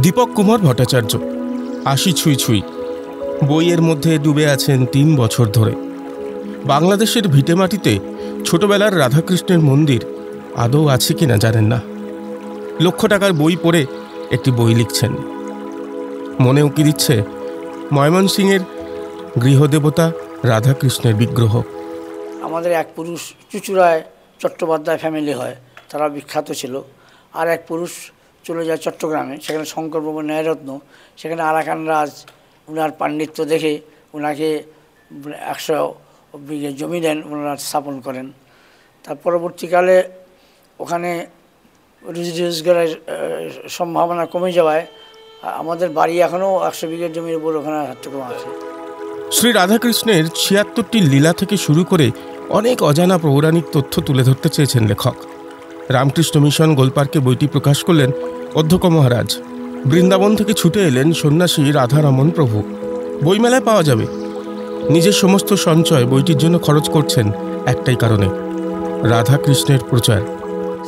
দীপক কুমার ভট্টাচার্য ৮০ ছুঁই ছুঁই বইয়ের মধ্যে ডুবে আছেন ৩ বছর ধরে। বাংলাদেশের ভিটেমাটিতে ছোটবেলার রাধাকৃষ্ণের মন্দির আদৌ আছে কিনা জানেন না। লক্ষ টাকার বই পড়ে একটি বই লিখছেন। মনে উকি দিচ্ছে ময়মনসিংহের গৃহদেবতা রাধাকৃষ্ণের বিগ্রহ। আমাদের এক পুরুষ চুচুড়ায় চট্টোপাধ্যায় ফ্যামিলি হয়, তারা বিখ্যাত ছিল। আর এক পুরুষ চলে যায় চট্টগ্রামে, সেখানে শঙ্করবাবু ন্যায়রত্ন, সেখানে আরাকান রাজ ওনার পাণ্ডিত্য দেখে ওনাকে ১০০ বিঘে জমি দেন, ওনারা স্থাপন করেন। তার পরবর্তীকালে ওখানে রুজি রোজগারের সম্ভাবনা কমে যাওয়ায় আমাদের বাড়ি এখনও ১০০ বিঘে জমির উপর ওখানে কার্যক্রম আছে। শ্রী রাধাকৃষ্ণের ৭৬টি লীলা থেকে শুরু করে অনেক অজানা পৌরাণিক তথ্য তুলে ধরতে চেয়েছেন লেখক। রামকৃষ্ণ মিশন গোলপার্কে বইটি প্রকাশ করলেন অধ্যক্ষ মহারাজ। বৃন্দাবন থেকে ছুটে এলেন সন্ন্যাসী রাধারমণ প্রভু। বইমেলায় পাওয়া যাবে। নিজের সমস্ত সঞ্চয় বইটির জন্য খরচ করছেন একটাই কারণে, রাধাকৃষ্ণের প্রচার।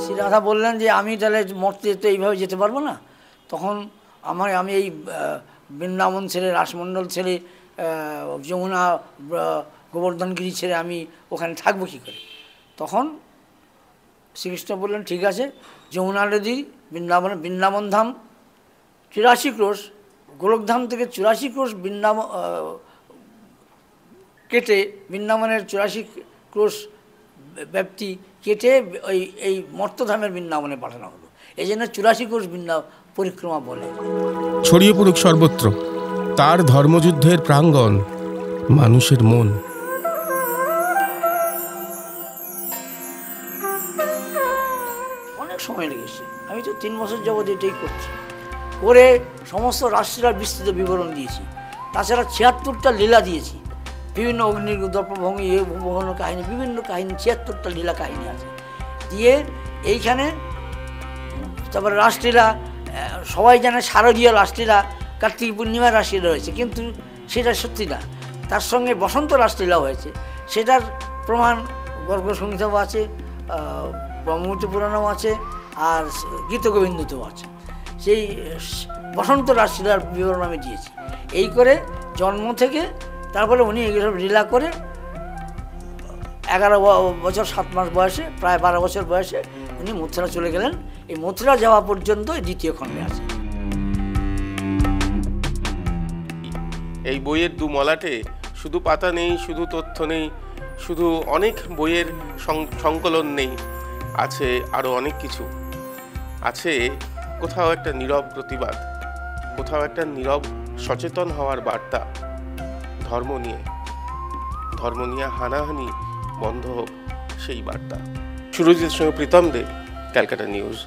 শ্রী রাধা বললেন যে আমি তাহলে মরতে তো এইভাবে যেতে পারবো না, তখন আমি এই বৃন্দাবন ছেড়ে, রাসমণ্ডল ছেড়ে, যমুনা গোবর্ধনগিরি ছেড়ে আমি ওখানে থাকবো কী করে? তখন শ্রীকৃষ্ণ বললেন ঠিক আছে, যমুনা নদী বৃন্দাবন ধাম ৮৪ ক্রোশ, গোলকধাম থেকে ৮৪ ক্রোশ কেটে বৃন্দাবনের ৮৪ ক্রোশ ব্যাপ্তি কেটে এই মর্তধামের বৃন্দাবনে পাঠানো হলো। এই জন্য ৮৪ ক্রোশ পরিক্রমা বলে। ছড়িয়ে পড়ুক সর্বত্র তার ধর্মযুদ্ধের প্রাঙ্গণ, মানুষের মন। অনেক সময় লেগেছে, আমি তো ৩ বছর যাবৎ এটাই করছি। করে সমস্ত রাষ্ট্রের বিস্তৃত বিবরণ দিয়েছি, তাছাড়া ৭৬টা লীলা দিয়েছি, বিভিন্ন অগ্নিদর্পভঙ্গি উপভঙ্গ কাহিনী, বিভিন্ন কাহিনী, ৭৬টা লীলা কাহিনী আছে দিয়ে এইখানে। তারপরে রাসলীলা, সবাই জানে শারদীয় রাসলীলা, কার্তিক পূর্ণিমার রাসলীলা রয়েছে, কিন্তু সেটা সত্যি না। তার সঙ্গে বসন্ত রাসলীলা হয়েছে, সেটার প্রমাণ গর্গসংহিতাও আছে, ব্রহ্মমূর্তি পুরাণও আছে, আর গীতগোবিন্দতেও আছে। সেই বসন্ত রাসলীলার বিবরণ আমি দিয়েছি। এই করে জন্ম থেকে তারপরে উনি এগুলো লীলা করে ১১ বছর ৭ মাস বয়সে, প্রায় ১২ বছর বয়সে উনি মথুরা চলে গেলেন। এই মথুরা যাওয়া পর্যন্ত দ্বিতীয় খণ্ডে আছে। এই বইয়ের দু মলাটে শুধু পাতা নেই, শুধু তথ্য নেই, শুধু অনেক বইয়ের সংকলন নেই, আছে আরও অনেক কিছু। আছে কোথাও একটা নীরব প্রতিবাদ, কোথাও একটা নীরব সচেতন হওয়ার বার্তা। ধর্ম নিয়ে হানাহানি বন্ধ হোক, সেই বার্তা। সুরজিতের সঙ্গে প্রীতম দে, ক্যালকাটা নিউজ।